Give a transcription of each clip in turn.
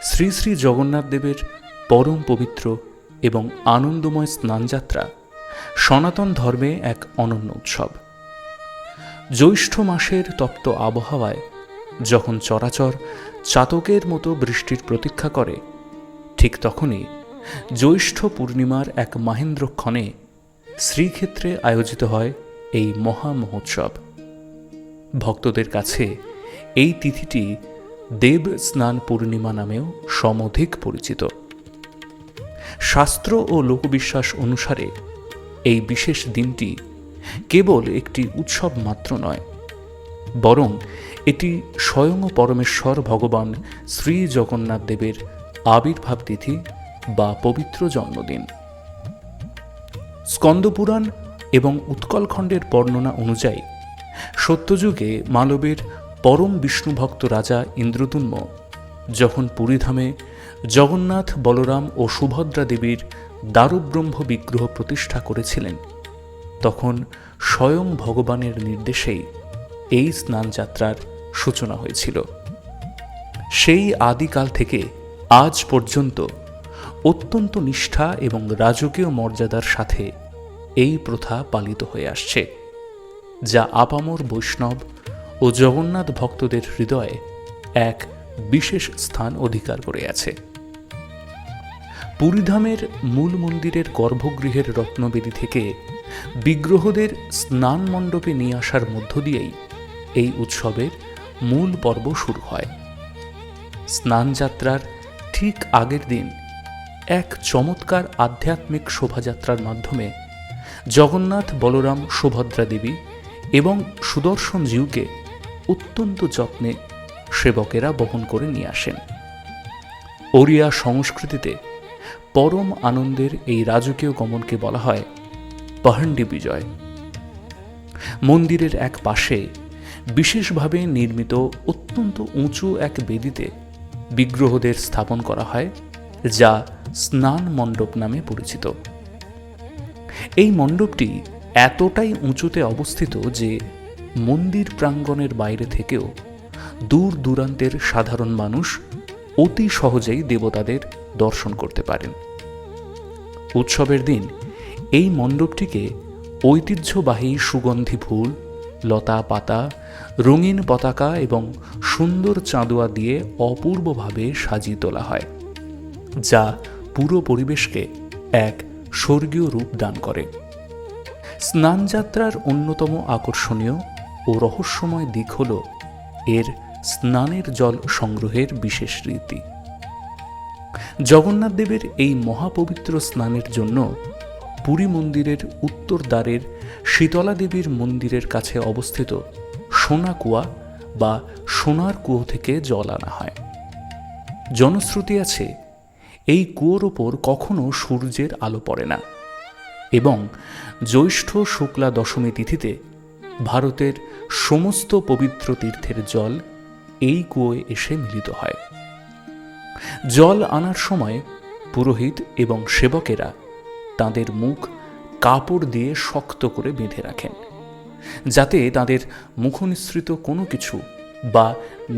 শ্রী শ্রী জগন্নাথ দেবের পরম পবিত্র এবং আনন্দময় স্নানযাত্রা সনাতন ধর্মে এক অনন্য উৎসব। জ্যৈষ্ঠ মাসের তপ্ত আবহাওয়ায় যখন চরাচর চাতকের মতো বৃষ্টির প্রতীক্ষা করে, ঠিক তখনই জ্যৈষ্ঠ পূর্ণিমার এক মাহেন্দ্রক্ষণে শ্রীক্ষেত্রে আয়োজিত হয় এই মহা মহোৎসব। ভক্তদের কাছে এই তিথিটি দেব স্নান পূর্ণিমা নামেও সমধিক পরিচিত। শাস্ত্র ও লোকবিশ্বাস অনুসারে এই বিশেষ দিনটি কেবল একটি উৎসব মাত্র নয়, বরং এটি স্বয়ং পরমেশ্বর ভগবান শ্রী জগন্নাথ দেবের আবির্ভাব তিথি বা পবিত্র জন্মদিন। স্কন্দপুরাণ এবং উৎকলখণ্ডের বর্ণনা অনুযায়ী সত্যযুগে মালবের পরম বিষ্ণুভক্ত রাজা ইন্দ্রদ্যুম্ন যখন পুরীধামে জগন্নাথ, বলরাম ও সুভদ্রা দেবীর দারুব্রহ্ম বিগ্রহ প্রতিষ্ঠা করেছিলেন, তখন স্বয়ং ভগবানের নির্দেশেই এই স্নানযাত্রার সূচনা হয়েছিল। সেই আদিকাল থেকে আজ পর্যন্ত অত্যন্ত নিষ্ঠা এবং রাজকীয় মর্যাদার সাথে এই প্রথা পালিত হয়ে আসছে, যা আপামর বৈষ্ণব ও জগন্নাথ ভক্তদের হৃদয়ে এক বিশেষ স্থান অধিকার করে আছে। পুরীধামের মূল মন্দিরের গর্ভগৃহের রত্নবেদী থেকে বিগ্রহদের স্নান মণ্ডপে নিয়ে আসার মধ্য দিয়েই এই উৎসবের মূল পর্ব শুরু হয়। স্নানযাত্রার ঠিক আগের দিন এক চমৎকার আধ্যাত্মিক শোভাযাত্রার মাধ্যমে জগন্নাথ, বলরাম, সুভদ্রা দেবী এবং সুদর্শন জিউকে অত্যন্ত যত্নে সেবকেরা বহন করে নিয়ে আসেন। ওড়িয়া সংস্কৃতিতে পরম আনন্দের এই রাজকীয় গমনকে বলা হয় পাহান্ডি বিজয়। মন্দিরের এক পাশে বিশেষভাবে নির্মিত অত্যন্ত উঁচু এক বেদিতে বিগ্রহদের স্থাপন করা হয়, যা স্নান মণ্ডপ নামে পরিচিত। এই মণ্ডপটি এতটাই উঁচুতে অবস্থিত যে মন্দির প্রাঙ্গণের বাইরে থেকেও দূর দূরান্তের সাধারণ মানুষ অতি সহজেই দেবতাদের দর্শন করতে পারেন। উৎসবের দিন এই মণ্ডপটিকে ঐতিহ্যবাহী সুগন্ধি ফুল, লতা পাতা, রঙিন পতাকা এবং সুন্দর চাঁদোয়া দিয়ে অপূর্বভাবে সাজিয়ে তোলা হয়, যা পুরো পরিবেশকে এক স্বর্গীয় রূপ দান করে। স্নানযাত্রার অন্যতম আকর্ষণীয় ও রহস্যময় দিক হল এর স্নানের জল সংগ্রহের বিশেষ রীতি। জগন্নাথ দেবের এই মহাপবিত্র স্নানের জন্য পুরী মন্দিরের উত্তর দ্বারের শীতলা দেবীর মন্দিরের কাছে অবস্থিত সোনা কুয়া বা সোনার কুয়ো থেকে জল আনা হয়। জনশ্রুতি আছে এই কুয়োর ওপর কখনো সূর্যের আলো পড়ে না এবং জ্যৈষ্ঠ শুক্লা দশমী তিথিতে ভারতের সমস্ত পবিত্র তীর্থের জল এই কুয়োয় এসে মিলিত হয়। জল আনার সময় পুরোহিত এবং সেবকেরা তাঁদের মুখ কাপড় দিয়ে শক্ত করে বেঁধে রাখেন, যাতে তাঁদের মুখনিসৃত কোনো কিছু বা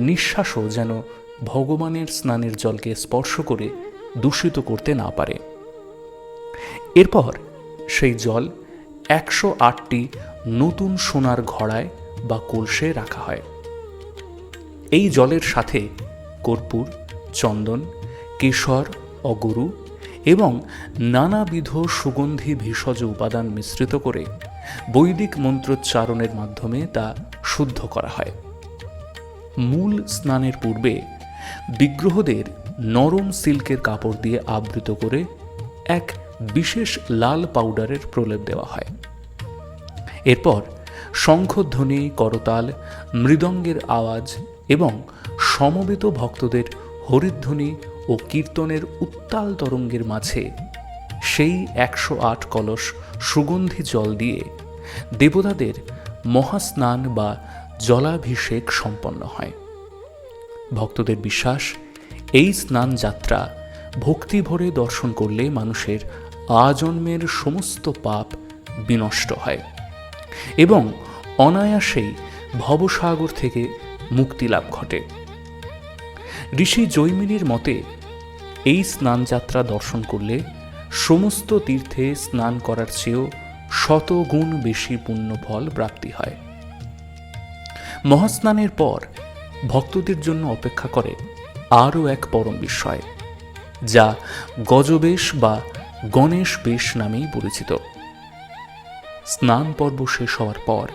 নিঃশ্বাসও যেন ভগবানের স্নানের জলকে স্পর্শ করে দূষিত করতে না পারে। এরপর সেই জল 108টি নতুন সোনার ঘড়ায় বা কলসে রাখা হয়। এই জলের সাথে কর্পূর, চন্দন, কেশর, অগরু এবং নানাবিধ সুগন্ধি ভেষজ উপাদান মিশ্রিত করে বৈদিক মন্ত্রোচ্চারণের মাধ্যমে তা শুদ্ধ করা হয়। মূল স্নানের পূর্বে বিগ্রহদের নরম সিল্কের কাপড় দিয়ে আবৃত করে এক বিশেষ লাল পাউডারের প্রলেপ দেওয়া হয়। এরপর শঙ্খধ্বনি, করতাল, মৃদঙ্গের আওয়াজ এবং সমবেত ভক্তদের হরিধ্বনি ও কীর্তনের উত্তাল তরঙ্গের মাঝে সেই 108 কলস সুগন্ধি জল দিয়ে দেবতাদের মহাস্নান বা জলাভিষেক সম্পন্ন হয়। ভক্তদের বিশ্বাস, এই স্নান যাত্রা ভক্তি ভরে দর্শন করলে মানুষের আজন্মের সমস্ত পাপ বিনষ্ট হয় এবং অনায়াসেই ভবসাগর থেকে মুক্তি লাভ ঘটে। ঋষি জৈমিনীর মতে এই স্নানযাত্রা দর্শন করলে সমস্ত তীর্থে স্নান করার চেয়েও শতগুণ বেশি পুণ্যফল প্রাপ্তি হয়। মহাস্নানের পর ভক্তদের জন্য অপেক্ষা করে আরও এক পরম বিস্ময়, যা গজবেশ বা গণেশ বেশ নামেই পরিচিত। স্নান পর্ব শেষ হওয়ার পর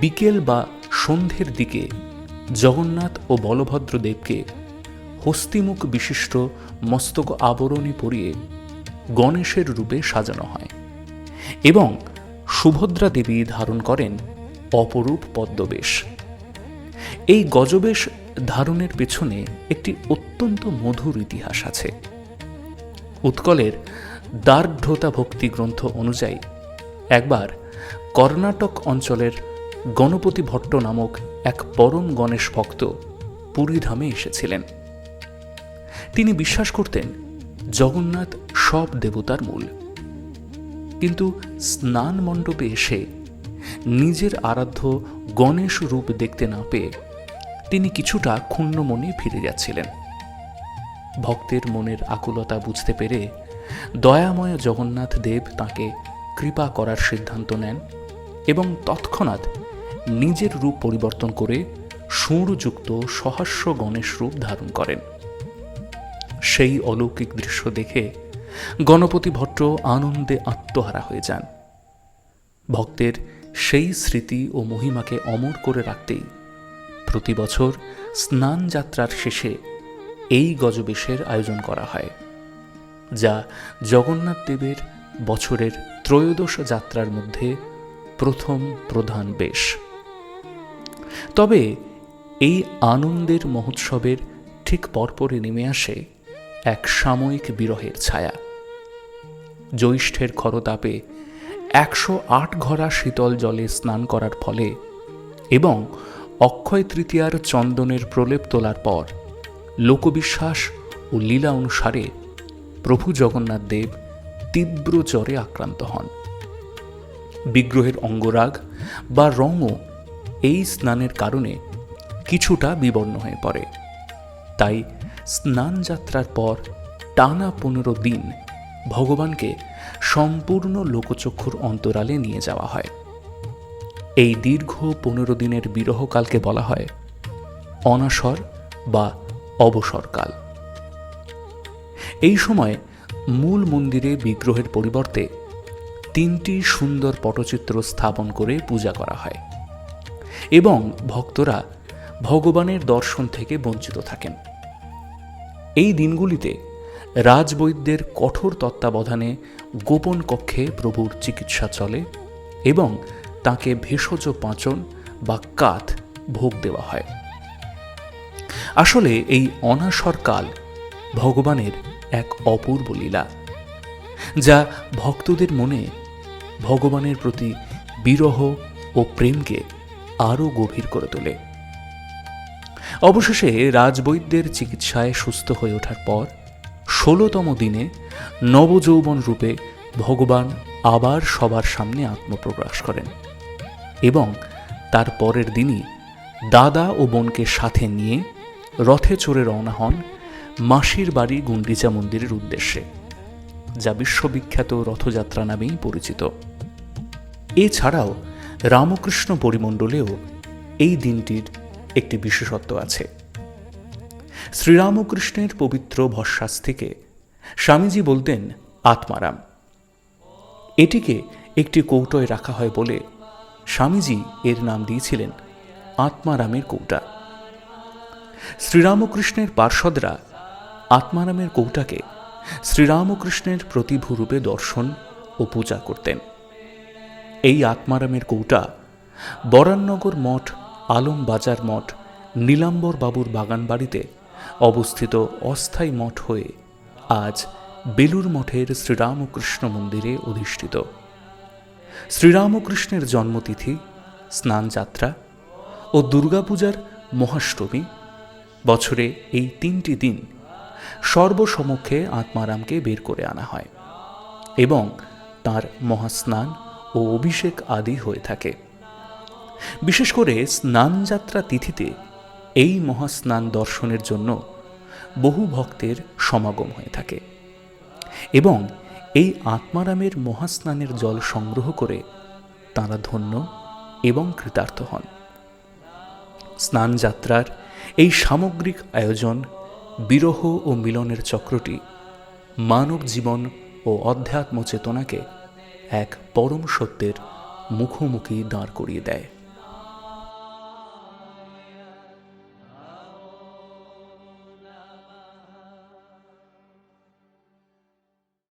বিকেল বা সন্ধ্যের দিকে জগন্নাথ ও বলভদ্র দেবকে হস্তিমুখ বিশিষ্ট মস্তক আবরণী পরিয়ে গণেশের রূপে সাজানো হয় এবং সুভদ্রা দেবী ধারণ করেন অপরূপ পদ্মবেশ। এই গজবেশ ধারণের পেছনে একটি অত্যন্ত মধুর ইতিহাস আছে। উৎকলের দার্ঢ্যতা ভক্তি গ্রন্থ অনুযায়ী একবার কর্ণাটক অঞ্চলের গণপতি ভট্ট নামক এক পরম গণেশ ভক্ত পুরীধামে এসেছিলেন। তিনি বিশ্বাস করতেন জগন্নাথ সব দেবতার মূল, কিন্তু স্নান মণ্ডপে এসে নিজের আরাধ্য গণেশ রূপ দেখতে না পেয়ে তিনি কিছুটা ক্ষুণ্ণ মনে ফিরে যাচ্ছিলেন। ভক্তের মনের আকুলতা বুঝতে পেরে দয়াময় জগন্নাথ দেব তাঁকে কৃপা করার সিদ্ধান্ত নেন এবং তৎক্ষণাৎ নিজের রূপ পরিবর্তন করে সুরযুক্ত সহাস্য গণেশ রূপ ধারণ করেন। সেই অলৌকিক দৃশ্য দেখে গণপতি ভট্ট আনন্দে আত্মহারা হয়ে যান। ভক্তের সেই স্মৃতি ও মহিমাকে অমর করে রাখতেই প্রতি বছর স্নান যাত্রার শেষে এই গজবেশের আয়োজন করা হয়, যা জগন্নাথ দেবের বছরের ত্রয়োদশ যাত্রার মধ্যে প্রথম প্রধান বেশ। তবে এই আনন্দের মহোৎসবের ঠিক পরপরই নেমে আসে এক সাময়িক বিরহের ছায়া। জ্যৈষ্ঠের খরতাপে 108 ঘড়া শীতল জলে স্নান করার ফলে এবং অক্ষয় তৃতীয়ার চন্দনের প্রলেপ তোলার পর লোকবিশ্বাস ও লীলা অনুসারে প্রভু জগন্নাথ দেব তীব্র জ্বরে আক্রান্ত হন। বিগ্রহের অঙ্গরাগ বা রঙও এই স্নানের কারণে কিছুটা বিবর্ণ হয়ে পড়ে। তাই স্নান যাত্রার পর টানা 15 দিন ভগবানকে সম্পূর্ণ লোকচক্ষুর অন্তরালে নিয়ে যাওয়া হয়। এই দীর্ঘ 15 দিনের বিরহকালকে বলা হয় অনাসর বা অবসরকাল। এই সময় মূল মন্দিরে বিগ্রহের পরিবর্তে 3টি সুন্দর পটচিত্র স্থাপন করে পূজা করা হয় এবং ভক্তরা ভগবানের দর্শন থেকে বঞ্চিত থাকেন। এই দিনগুলিতে রাজবৈদ্যের কঠোর তত্ত্বাবধানে গোপন কক্ষে প্রভুর চিকিৎসা চলে এবং তাকে ভেষজ পাঁচন বা কাথ ভোগ দেওয়া হয়। আসলে এই অনাসরকাল ভগবানের এক অপূর্ব লীলা, যা ভক্তদের মনে ভগবানের প্রতি বিরহ ও প্রেমকে আরও গভীর করে তোলে। অবশেষে রাজবৈদ্যের চিকিৎসায় সুস্থ হয়ে ওঠার পর 16তম দিনে নবযৌবন রূপে ভগবান আবার সবার সামনে আত্মপ্রকাশ করেন এবং তার পরের দিনই দাদা ও বোনকে সাথে নিয়ে রথে চড়ে রওনা হন মাসির বাড়ি গুন্ডিচা মন্দিরের উদ্দেশ্যে, যা বিশ্ববিখ্যাত রথযাত্রা নামেই পরিচিত। এছাড়াও রামকৃষ্ণ পরিমণ্ডলেও এই দিনটির একটি বিশেষত্ব আছে। শ্রীরামকৃষ্ণের পবিত্র ভস্মাস্তিকে স্বামীজি বলতেন আত্মারাম। এটিকে একটি কৌটোয় রাখা হয় বলে স্বামীজি এর নাম দিয়েছিলেন আত্মারামের কৌটা। শ্রীরামকৃষ্ণের পার্ষদরা আত্মারামের কৌটাকে শ্রীরামকৃষ্ণের প্রতিভূরূপে দর্শন ও পূজা করতেন। এই আত্মারামের কৌটা বরাননগর মঠ, আলমবাজার মঠ, নীলাম্বর বাবুর বাগান বাড়িতে অবস্থিত অস্থায়ী মঠ হয়ে আজ বেলুর মঠের শ্রীরামকৃষ্ণ মন্দিরে অধিষ্ঠিত। শ্রীরামকৃষ্ণের জন্মতিথি, স্নানযাত্রা ও দুর্গাপূজার মহাষ্টমী, বছরে এই 3টি দিন সর্বসমক্ষে আত্মারামকে বের করে আনা হয় এবং তাঁর মহাস্নান ও অভিষেক আদি হয়ে থাকে। বিশেষ করে স্নানযাত্রা তিথিতে এই মহাস্নান দর্শনের জন্য বহু ভক্তের সমাগম হয়ে থাকে এবং এই আত্মারামের মহাস্নানের জল সংগ্রহ করে তাঁরা ধন্য এবং কৃতার্থ হন। স্নান যাত্রার এই সামগ্রিক আয়োজন, বিরহ ও মিলনের চক্রটি মানব জীবন ও অধ্যাত্ম চেতনাকে এক পরম সত্যের মুখোমুখি দাঁড় করিয়ে দেয়।